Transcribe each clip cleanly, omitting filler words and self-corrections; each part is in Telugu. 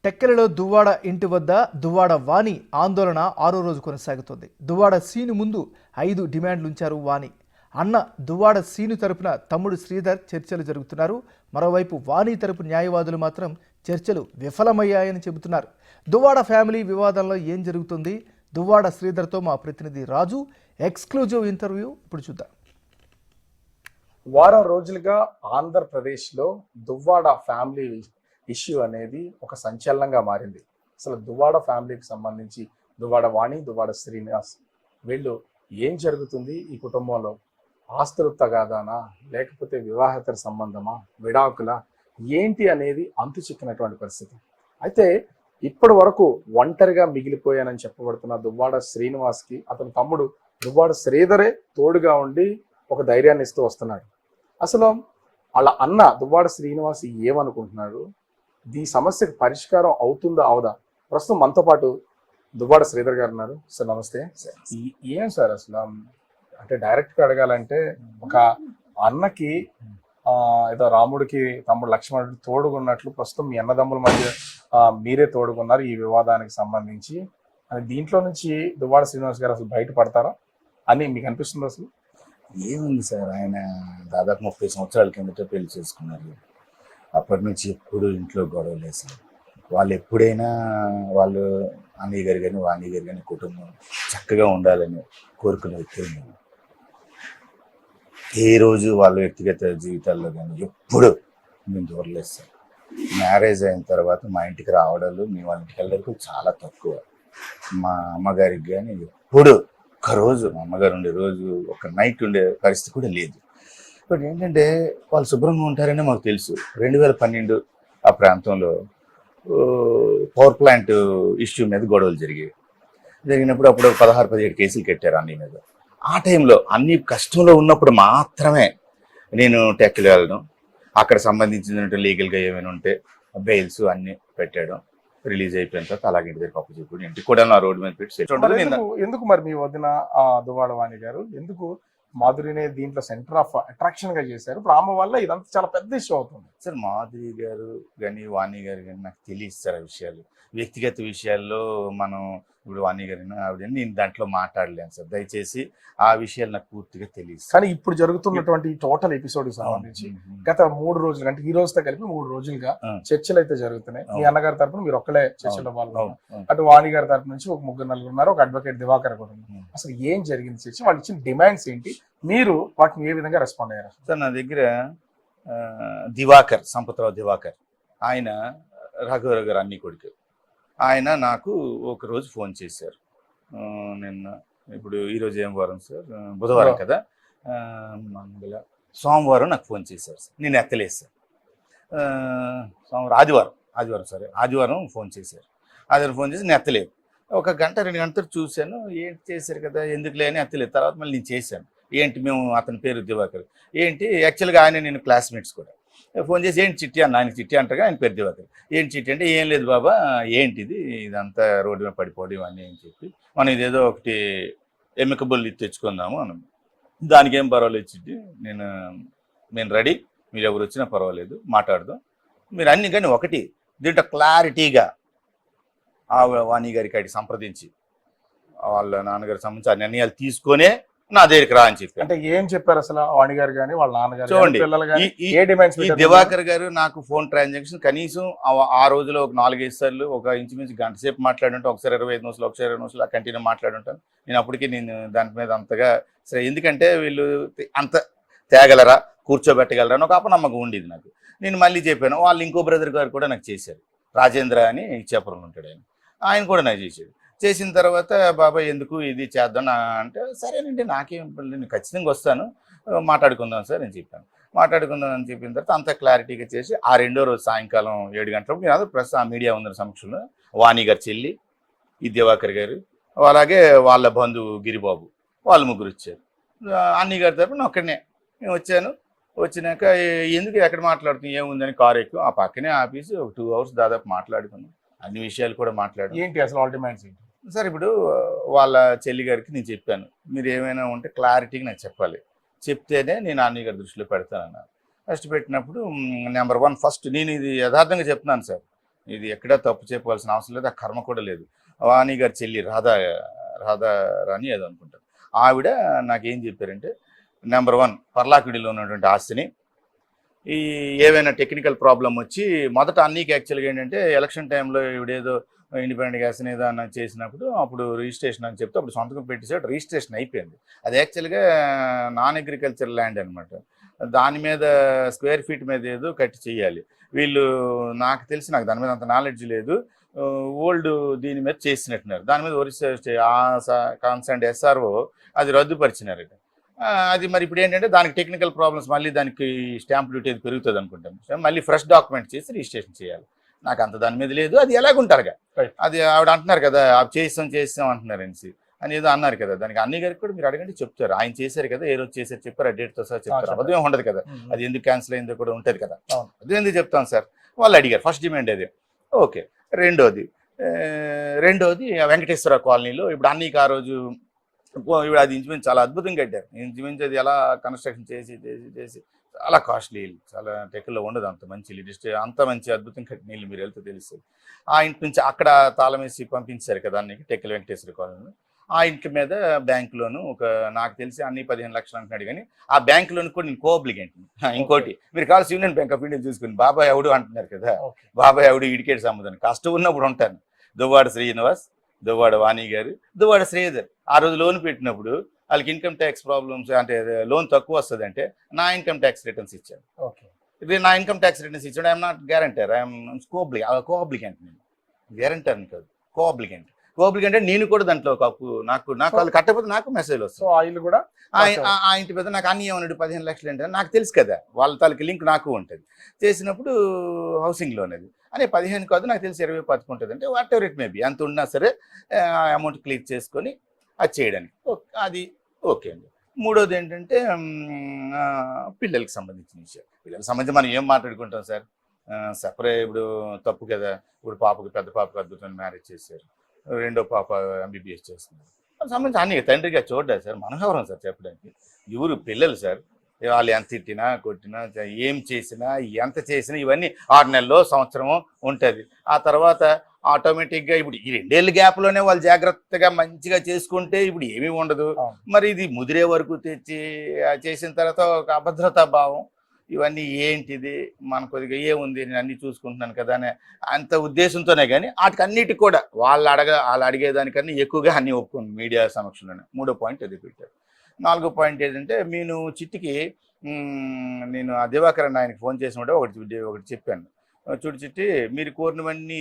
టెక్కలిలో దువ్వాడ ఇంటి వద్ద దువ్వాడ వాణి ఆందోళన 6వ రోజు కొనసాగుతోంది. దువ్వాడ సీను ముందు 5 డిమాండ్లుంచారు వాణి. అన్న దువ్వాడ సీను తరపున తమ్ముడు శ్రీధర్ చర్చలు జరుగుతున్నారు. మరోవైపు వాణి తరపు న్యాయవాదులు మాత్రం చర్చలు విఫలమయ్యాయని చెబుతున్నారు. దువ్వాడ ఫ్యామిలీ వివాదంలో ఏం జరుగుతుంది? దువ్వాడ శ్రీధర్తో మా ప్రతినిధి రాజు ఎక్స్క్లూజివ్ ఇంటర్వ్యూ ఇప్పుడు చూద్దాం. వారం రోజులుగా ఆంధ్రప్రదేశ్లో దువ్వాడ ఫ్యామిలీ ఇష్యూ అనేది ఒక సంచలనంగా మారింది. అసలు దువ్వాడ ఫ్యామిలీకి సంబంధించి దువ్వాడ వాణి, దువ్వాడ శ్రీనివాస్ వీళ్ళు ఏం జరుగుతుంది? ఈ కుటుంబంలో ఆస్తులు తగాదానా, లేకపోతే వివాహేతర సంబంధమా, విడాకుల ఏంటి అనేది అంతు చిక్కినటువంటి పరిస్థితి. అయితే ఇప్పటి వరకు ఒంటరిగా మిగిలిపోయానని చెప్పబడుతున్న దువ్వాడ శ్రీనివాస్కి అతని తమ్ముడు దువ్వాడ శ్రీధరే తోడుగా ఉండి ఒక ధైర్యాన్ని ఇస్తూ వస్తున్నాడు. అసలు వాళ్ళ అన్న దువ్వాడ శ్రీనివాస్ ఏమనుకుంటున్నాడు? ఈ సమస్యకు పరిష్కారం అవుతుందా అవదా? ప్రస్తుతం మనతో పాటు దువ్వాడ శ్రీధర్ గారు ఉన్నారు. సార్ నమస్తే. ఏం సార్ అసలు అంటే డైరెక్ట్గా అడగాలంటే, ఒక అన్నకి ఏదో రాముడికి తమ్ముడు లక్ష్మణుడికి తోడుగున్నట్లు ప్రస్తుతం మీ అన్నదమ్ముల మధ్య మీరే తోడుగున్నారు ఈ వివాదానికి సంబంధించి. దీంట్లో నుంచి దువ్వాడ శ్రీనివాస్ గారు అసలు బయటపడతారా అని మీకు అనిపిస్తుంది? అసలు ఏముంది సార్, ఆయన దాదాపు 30 సంవత్సరాల కిందట పెళ్లి చేసుకున్నారు. అప్పటి నుంచి ఎప్పుడు ఇంట్లో గొడవలే సార్. వాళ్ళు ఎప్పుడైనా వాళ్ళు అన్నయ్య గారు కానీ వాణి గారు కానీ కుటుంబం చక్కగా ఉండాలని కోరుకునే వ్యక్తులు. ఏ రోజు వాళ్ళ వ్యక్తిగత జీవితాల్లో కానీ ఎప్పుడు మేము దూరలేదు సార్. మ్యారేజ్ అయిన తర్వాత మా ఇంటికి రావడాలు, మేము వాళ్ళ ఇంటికి వెళ్ళడానికి చాలా తక్కువ. మా అమ్మగారికి కానీ ఎప్పుడు ఒక్కరోజు మా అమ్మగారు ఉండే రోజు ఒక నైట్ ఉండే పరిస్థితి కూడా లేదు. బట్ ఏంటంటే వాళ్ళు శుభ్రంగా ఉంటారని మాకు తెలుసు. 2012 ఆ ప్రాంతంలో పవర్ ప్లాంట్ ఇష్యూ మీద గొడవలు జరిగినప్పుడు అప్పుడు 16-17 కేసులు కట్టారు అన్ని మీద. ఆ టైంలో అన్ని కష్టంలో ఉన్నప్పుడు మాత్రమే నేను టెక్కలి వెళ్ళడం, అక్కడ సంబంధించిన లీగల్గా ఏమైనా ఉంటే బెయిల్స్ అన్ని పెట్టాడు. రిలీజ్ అయిపోయిన తర్వాత అలాగే ఇంటి దగ్గర పప్పు చెప్పి ఇంటికి కూడా నా రోడ్డు మీద పెట్టి. ఎందుకు మరి మీ వదిన దువ్వాడ వాణి గారు ఎందుకు మాధురినే దీంట్లో సెంటర్ ఆఫ్ అట్రాక్షన్ గా చేశారు? ఇప్పుడు ఆమె వల్ల ఇదంతా చాలా పెద్ద ఇష్యూ అవుతుంది సార్. మాధురి గారు కానీ వాణి గారు కానీ నాకు తెలియదు సార్ ఆ విషయాలు. వ్యక్తిగత విషయాల్లో మనం ఇప్పుడు వాణి గారిని ఆవిడ నేను దాంట్లో మాట్లాడలేను సార్. దయచేసి ఆ విషయాలు నాకు పూర్తిగా తెలియదు. కానీ ఇప్పుడు జరుగుతున్నటువంటి టోటల్ ఎపిసోడ్ సంబంధించి గత 3 రోజులు అంటే ఈ రోజుతో కలిపి 3 రోజులుగా చర్చలు అయితే జరుగుతున్నాయి. మీ అన్నగారి తరపున మీరు ఒక్కలే చర్చలో పాల్గొన్నారు, అటు వాణి గారి తరపు నుంచి ఒక 3-4 ఉన్నారు, ఒక అడ్వకేట్ దివాకర్ కూడా ఉన్నారు. అసలు ఏం జరిగింది చర్చ? వాళ్ళు ఇచ్చిన డిమాండ్స్ ఏంటి? మీరు వాటిని ఏ విధంగా రెస్పాండ్ అయ్యారు? సార్ నా దగ్గర దివాకర్, సంపత్రావు దివాకర్, ఆయన రఘువర గారు అన్ని కొడుకు, ఆయన నాకు ఒకరోజు ఫోన్ చేశారు. నిన్న ఇప్పుడు ఈరోజు ఏం వారం సార్? బుధవారం కదా, సోమవారం నాకు ఫోన్ చేశారు సార్. నేను ఎత్తలేదు సార్. ఆదివారం ఫోన్ చేశారు. ఆదివారం ఫోన్ చేసి నేను ఎత్తలేదు. 1 గంట 2 గంటలు చూశాను. ఏంటి చేశారు కదా, ఎందుకులే అని ఎత్తలేదు. తర్వాత మళ్ళీ నేను చేశాను. ఏంటి మేము అతని పేరు దివాకర్ ఏంటి, యాక్చువల్గా ఆయన నేను క్లాస్మేట్స్ కూడా. ఫోన్ చేసి ఏంటి చిట్టి అన్న, ఆయన చిట్టి అంటారుగా, ఆయన పేరు దివాకర్. ఏంటి చిట్టి అంటే ఏం లేదు బాబా, ఏంటిది ఇదంతా రోడ్డు మీద పడిపోవడం ఇవన్నీ అని చెప్పి, మనం ఇదేదో ఒకటి ఎమికబుల్ తెచ్చుకుందాము అన్నాం. దానికి ఏం పర్వాలేదు చిట్టి, నేను రెడీ, మీరు ఎవరు వచ్చినా పర్వాలేదు, మాట్లాడదాం మీరు అన్ని. కానీ ఒకటి దీంట్లో క్లారిటీగా ఆ వాణి గారికి అడిగి సంప్రదించి వాళ్ళ నాన్నగారికి సంబంధించి ఆ నిర్ణయాలు తీసుకొనే నా దగ్గరికి రా అని చెప్పి. అంటే ఏం చెప్పారు అసలు వాణి గారు కానీ వాళ్ళ నాన్నగారు? చూడండి, ఈ దివాకర్ గారు నాకు ఫోన్ ట్రాన్సాక్షన్ కనీసం ఆ రోజులో ఒక 4-5 సార్లు, ఒక ఇంచుమించు గంట సేపు మాట్లాడుంటాను. ఒకసారి 25 నిమిషాలు, ఒకసారి 20 నిమిషాలు కంటిన్యూ మాట్లాడుంటాను. నేను అప్పటికి దాని మీద అంతగా సరే, ఎందుకంటే వీళ్ళు అంత తేగలరా, కూర్చోబెట్టగలరా అని ఒక అపనమ్మకం ఉండేది నాకు. నేను మళ్ళీ చెప్పాను. వాళ్ళు ఇంకో బ్రదర్ గారు కూడా నాకు చేశారు, రాజేంద్ర అని ఇచ్చాపురంలో ఉంటాడు ఆయన కూడా నాకు చేశాడు. చేసిన తర్వాత బాబాయ్ ఎందుకు ఇది చేద్దాం అంటే, సరేనండి నాకేం నేను ఖచ్చితంగా వస్తాను, మాట్లాడుకుందాం సార్ అని చెప్పాను. మాట్లాడుకుందాం అని చెప్పిన తర్వాత అంతా క్లారిటీగా చేసి ఆ 2వ రోజు సాయంకాలం 7 గంటలకు నేను అదే ప్రస్తుతం ఆ మీడియా ఉన్న సమక్షంలో వాణి గారు చెల్లి, ఈ దివాకర్ గారు, అలాగే వాళ్ళ బంధువు గిరిబాబు, వాళ్ళు ముగ్గురు వచ్చారు. అన్ని గారి తరపున ఒక్కడనే నేను వచ్చాను. వచ్చినాక ఎందుకు ఎక్కడ మాట్లాడుతుంది ఏముందని కారు ఎక్కువ ఆ పక్కనే ఆఫీసు, ఒక 2 అవర్స్ దాదాపు మాట్లాడుకున్నాం. అన్ని విషయాలు కూడా మాట్లాడాను. ఏంటి అసలు ఆల్ డిమాండ్స్ ఏంటి సార్? ఇప్పుడు వాళ్ళ చెల్లి గారికి నేను చెప్పాను, మీరు ఏమైనా ఉంటే క్లారిటీగా నాకు చెప్పాలి, చెప్తేనే నేను అన్నయ్య గారి దృష్టిలో పెడతానన్నాను. ఫస్ట్ పెట్టినప్పుడు నెంబర్ 1 ఫస్ట్ నేను ఇది యథార్థంగా చెప్తున్నాను సార్. ఇది ఎక్కడా తప్పు చెప్పవలసిన అవసరం లేదు, ఆ కర్మ కూడా లేదు. వాణి గారి చెల్లి రాధా రాణి ఏదో అనుకుంటారు, ఆవిడ నాకేం చెప్పారంటే, నెంబర్ 1 పర్లాకిడిలో ఉన్నటువంటి ఆస్తిని ఈ ఏవైనా టెక్నికల్ ప్రాబ్లం వచ్చి మొదట అన్నీకి యాక్చువల్గా ఏంటంటే ఎలక్షన్ టైంలో ఇవిడేదో ఇండిపెండెంట్ గ్యాస్ ఏదో అన్న చేసినప్పుడు అప్పుడు రిజిస్ట్రేషన్ అని చెప్తే అప్పుడు సొంతకం పెట్టేసాడు, రిజిస్ట్రేషన్ అయిపోయింది. అది యాక్చువల్గా నాన్ అగ్రికల్చర్ ల్యాండ్ అనమాట. దాని మీద స్క్వేర్ ఫీట్ మీద ఏదో కట్టి చేయాలి. వీళ్ళు నాకు తెలిసి, నాకు దాని మీద అంత నాలెడ్జ్ లేదు, ఓల్డ్ దీని మీద చేసినట్టున్నారు. దాని మీద ఒరిస్సా కన్సర్న్ SRO అది రద్దుపరిచినారట. అది మరి ఇప్పుడు ఏంటంటే దానికి టెక్నికల్ ప్రాబ్లమ్స్, మళ్ళీ దానికి స్టాంప్ డ్యూటీ అది పెరుగుతుంది అనుకుంటాను, మళ్ళీ ఫ్రెష్ డాక్యుమెంట్ చేసి రిజిస్ట్రేషన్ చేయాలి. నాకు అంత దాని మీద లేదు, అది ఎలాగుంటారుగా, అది ఆవిడ అంటున్నారు కదా చేస్తాం అంటున్నారు అని ఏదో అన్నారు కదా. దానికి అన్ని గారికి కూడా మీరు అడగండి, చెప్తారు. ఆయన చేశారు కదా, ఏ రోజు చేశారు చెప్పారు, ఆ డేట్తో సహా చెప్తారు. అబద్ధం ఉండదు కదా, అది ఎందుకు క్యాన్సిల్ అయిందో కూడా ఉంటుంది కదా, అది ఎందుకు చెప్తాను సార్. వాళ్ళు అడిగారు, ఫస్ట్ డిమాండ్ అది ఓకే. రెండోది వెంకటేశ్వర కాలనీలో ఇప్పుడు అన్నీకి ఆ రోజు ఇప్పుడు అది ఇంచుమించు చాలా అద్భుతంగా కట్టారు. ఇంచుమించు అది ఎలా కన్స్ట్రక్షన్ చేసి చాలా కాస్ట్లీ ఇల్లు, చాలా టెక్లో ఉండదు, అంత మంచి ఇల్లు, అంత మంచి అద్భుతం కట్టిన ఇల్లు మీరు వెళ్తే తెలుస్తుంది. ఆ ఇంటి నుంచి అక్కడ తాళం వేసి పంపించారు కదా అన్నీకి, టెక్కల వెంకటేశ్వర కాలనీలో. ఆ ఇంటి మీద బ్యాంక్ లోను నాకు తెలిసి అన్ని 15 లక్షలు అంటున్నాడు, కానీ ఆ బ్యాంక్ లోన్ కూడా నేను కోఆబ్లిగెంట్. ఇంకోటి మీరు కావాల్సి యూనియన్ బ్యాంక్ ఆఫ్ ఇండియా చూసుకుని బాబాయ్ ఎవడు అంటున్నారు కదా, బాబాయ్ ఎవడు ఇడికేట్ సంబంధం కష్టం ఉన్నప్పుడు ఉంటాను. దువ్వాడ శ్రీనివాస్, దువ్వాడ వాణి గారు, దువ్వాడ శ్రీధర్ ఆ రోజు లోన్ పెట్టినప్పుడు వాళ్ళకి ఇన్కమ్ ట్యాక్స్ ప్రాబ్లమ్స్, అంటే లోన్ తక్కువ వస్తుంది అంటే నా ఇన్కమ్ ట్యాక్స్ రిటర్న్స్ ఇచ్చాను. ఇది నా ఇన్కమ్ ట్యాక్స్ రిటర్న్స్ ఇచ్చాడు. I'm not guarantor, I'm coobligant. నేను గ్యారంటర్ కాదు, కోఆబ్లిగెంట్ అంటే నేను కూడా దాంట్లో ఒక అప్పు, నాకు వాళ్ళు కట్టకపోతే నాకు మెసేజ్ వస్తుంది. ఆయిల్ కూడా ఆ ఇంటి మీద నాకు అన్ని ఏమన్నాడు 15 లక్షలు అంటే నాకు తెలుసు కదా, వాళ్ళ తాలూకు లింక్ నాకు ఉంటుంది. చేసినప్పుడు హౌసింగ్ లోన్ అది అని 15 కాదు, నాకు తెలిసి 20 ఉంటుంది. అంటే వాట్ ఎవర్ ఇట్ మేబీ, అంత ఉన్నా సరే అమౌంట్ క్లిక్ చేసుకొని అది చేయడానికి అది ఓకే అండి. మూడోది ఏంటంటే పిల్లలకి సంబంధించిన విషయం. పిల్లలకి సంబంధించి మనం ఏం మాట్లాడుకుంటాం సార్, సపరేట్ ఇప్పుడు తప్పు కదా. ఇప్పుడు పెద్ద పాపకు అద్భుతమైన మ్యారేజ్ చేశారు, రెండో పాప MBBS చేస్తున్నారు. సంబంధించి అన్ని తండ్రిగా చూడ్డారు సార్, మనోహరం సార్ చెప్పడానికి. ఎవరు పిల్లలు సార్, వాళ్ళు ఎంత తిట్టినా కొట్టినా ఏం చేసినా ఎంత చేసినా ఇవన్నీ 6 నెలల్లో సంవత్సరమో ఉంటుంది. ఆ తర్వాత ఆటోమేటిక్గా ఇప్పుడు ఈ 2 ఏళ్ళ గ్యాప్లోనే వాళ్ళు జాగ్రత్తగా మంచిగా చేసుకుంటే ఇప్పుడు ఏమీ ఉండదు. మరి ఇది ముదిరే వరకు తెచ్చి చేసిన తర్వాత ఒక అభద్రతా భావం, ఇవన్నీ ఏంటిది మన కొద్దిగా ఏముంది నేను అన్ని చూసుకుంటున్నాను కదా అనే అంత ఉద్దేశంతోనే, కానీ వాటికి అన్నిటికి కూడా వాళ్ళు అడిగేదానికన్నా ఎక్కువగా అన్ని ఒప్పుకుంది మీడియా సమక్షంలోనే. 3వ పాయింట్ అది పెట్టారు. 4వ పాయింట్ ఏంటంటే, నేను చిట్టికి నేను ఆ దివాకరన్ ఆయనకి ఫోన్ చేసినప్పుడు ఒకటి చెప్పాను, చూడు చిట్టి మీరు కోరినవన్నీ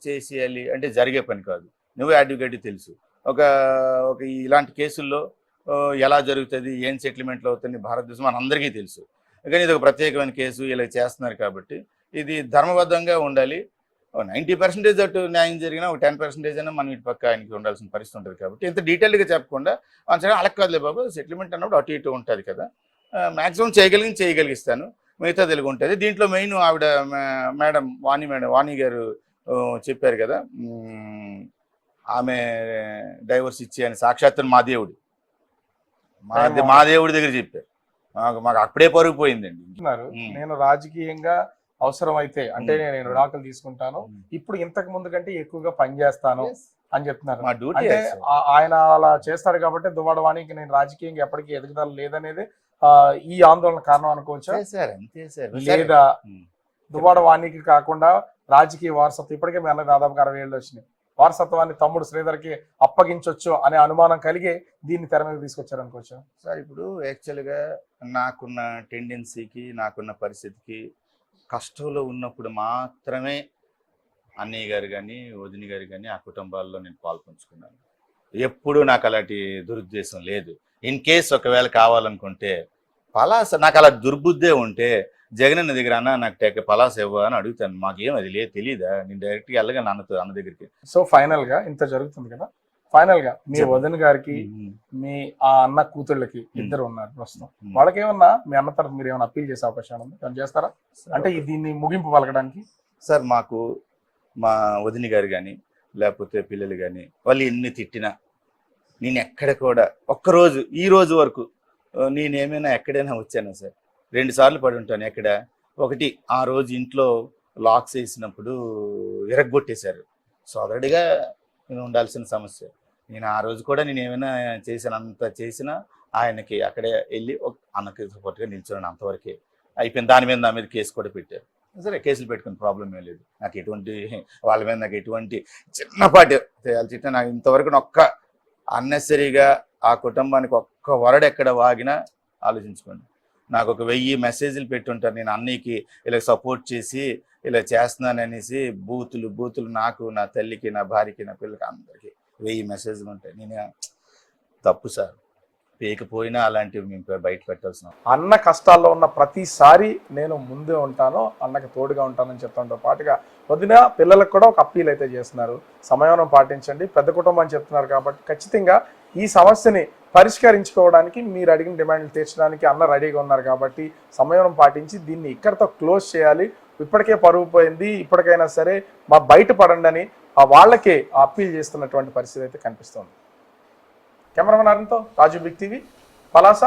చేసేయాలి అంటే జరిగే పని కాదు, నువ్వే అడ్వకేట్ తెలుసు. ఒక ఇలాంటి కేసుల్లో ఎలా జరుగుతుంది, ఏం సెటిల్మెంట్లు అవుతుంది భారతదేశం మన అందరికీ తెలుసు. కానీ ఇది ఒక ప్రత్యేకమైన కేసు, ఇలా చేస్తున్నారు కాబట్టి ఇది ధర్మబద్ధంగా ఉండాలి. 90% అటు న్యాయం జరిగినా ఒక 10% అయినా మనం ఇటు పక్క ఆయనకి ఉండాల్సిన పరిస్థితి ఉంటుంది. కాబట్టి ఇంత డీటెయిల్గా చెప్పకుండా అంచనా అలా కాదులే బాబు, సెటిల్మెంట్ అన్నప్పుడు అటు ఇటు ఉంటుంది కదా, మ్యాక్సిమం చేయగలిగిస్తాను, మిగతా తెలుగు ఉంటుంది. దీంట్లో మెయిన్ ఆవిడ మేడం వాణి గారు చెప్పారు కదా, ఆమె డైవర్స్ ఇచ్చి అని సాక్షాత్తు మా దేవుడి దగ్గర చెప్పారు. మాకు అప్పుడే పరుగుపోయిందండి. నేను రాజకీయంగా అవసరం అయితే అంటే నేను విడాకులు తీసుకుంటాను, ఇప్పుడు ఇంతకు ముందు కంటే ఎక్కువగా పనిచేస్తాను అని చెప్తున్నారు. అంటే ఆయన అలా చేస్తారు కాబట్టి దువ్వాడ వాణికి నేను రాజకీయంగా ఎప్పటికీ ఎదుగుదల లేదనేది ఈ ఆందోళన కారణం అనుకోవచ్చా? లేదా దువ్వాడ వాణికి కాకుండా రాజకీయ వారసత్వం, ఇప్పటికే మీ అన్న దాదాపు 60 ఏళ్ళు వచ్చినాయి, వారసత్వాన్ని తమ్ముడు శ్రీధర్కి అప్పగించవచ్చు అనే అనుమానం కలిగి దీన్ని తెర మీద తీసుకొచ్చారు అనుకోవచ్చు సార్. ఇప్పుడు యాక్చువల్గా నాకున్న టెండెన్సీకి, నాకున్న పరిస్థితికి, కష్టంలో ఉన్నప్పుడు మాత్రమే అన్నయ్య గారు కానీ వదిన గారు కానీ ఆ కుటుంబాల్లో నేను పాల్పంచుకున్నాను. ఎప్పుడూ నాకు అలాంటి దురుద్దేశం లేదు. ఇన్ కేస్ ఒకవేళ కావాలనుకుంటే పలాస, నాకు అలా దుర్బుద్ధే ఉంటే జగనన్న దగ్గర అన్న నాకు పలాస ఇవ్వ అని అడుగుతాను. మాకేం అది లేదు, తెలీదా, నేను డైరెక్ట్గా వెళ్ళగా అన్న దగ్గరికి. సో ఫైనల్ గా ఇంత జరుగుతుంది కదా, ఫైనల్ గా మీ వదిన గారికి మీ ఆ అన్న కూతుళ్ళకి ఇద్దరు ఉన్నారు ప్రస్తుతం, వాళ్ళకేమన్నా మీ అన్న తరఫు మీరు ఏమైనా అప్పీల్ చేసే అవకాశం ఉంది, ఏమైనా చేస్తారా అంటే దీన్ని ముగింపు పలకడానికి? సార్ మాకు మా వదిన గారు కానీ లేకపోతే పిల్లలు కానీ వాళ్ళు ఎన్ని తిట్టినా నేను ఎక్కడ కూడా ఒక్కరోజు ఈ రోజు వరకు నేనేమైనా ఎక్కడైనా వచ్చానా సార్? 2 సార్లు పడి ఉంటాను. ఎక్కడ? ఒకటి ఆ రోజు ఇంట్లో లాక్స్ వేసినప్పుడు విరగ్గొట్టేశారు. సోదరుడిగా నేను ఉండాల్సిన సమస్య. నేను ఆ రోజు కూడా నేను ఏమైనా చేసినంత చేసినా ఆయనకి అక్కడే వెళ్ళి అన్నకి సపోర్ట్గా నిల్చోండి, అంతవరకే అయిపోయింది. దాని మీద నా మీద కేసు కూడా పెట్టారు. సరే, కేసులు పెట్టుకుని ప్రాబ్లం ఏం లేదు. నాకు ఎటువంటి వాళ్ళ మీద నాకు ఎటువంటి చిన్నపాటి చిన్న నాకు ఇంతవరకు ఒక్క అన్నెసరీగా ఆ కుటుంబానికి ఒక్క వరడు ఎక్కడ వాగినా ఆలోచించుకోండి. నాకు ఒక 1000 మెసేజ్లు పెట్టుంటారు. నేను అన్నయ్యకి ఇలా సపోర్ట్ చేసి ఇలా చేస్తున్నాననేసి బూతులు నాకు, నా తల్లికి, నా భార్యకి, నా పిల్లలకి అందరికీ 1000 మెసేజ్లు ఉంటాయి. నేను తప్పు సార్, పేకపోయినా అలాంటివి మేము బయట పెట్టాల్సిన. అన్న కష్టాల్లో ఉన్న ప్రతిసారి నేను ముందే ఉంటాను, అన్నకి తోడుగా ఉంటానని చెప్తాంతో పాటుగా వదిన పిల్లలకు కూడా ఒక అప్పీల్ అయితే చేస్తున్నారు. సమయం పాటించండి, పెద్ద కుటుంబం అని చెప్తున్నారు కాబట్టి ఖచ్చితంగా ఈ సమస్యని పరిష్కరించుకోవడానికి మీరు అడిగిన డిమాండ్లు తీర్చడానికి అన్న రెడీగా ఉన్నారు కాబట్టి సమయం పాటించి దీన్ని ఇక్కడితో క్లోజ్ చేయాలి. ఇప్పటికే పరువు పోయింది, ఇప్పటికైనా సరే మా బయటపడండి అని వాళ్ళకే అప్పీల్ చేస్తున్నటువంటి పరిస్థితి అయితే కనిపిస్తుంది. కెమెరామెన్ అరుణ్తో రాజు, బిగ్ టీవీ, పలాస.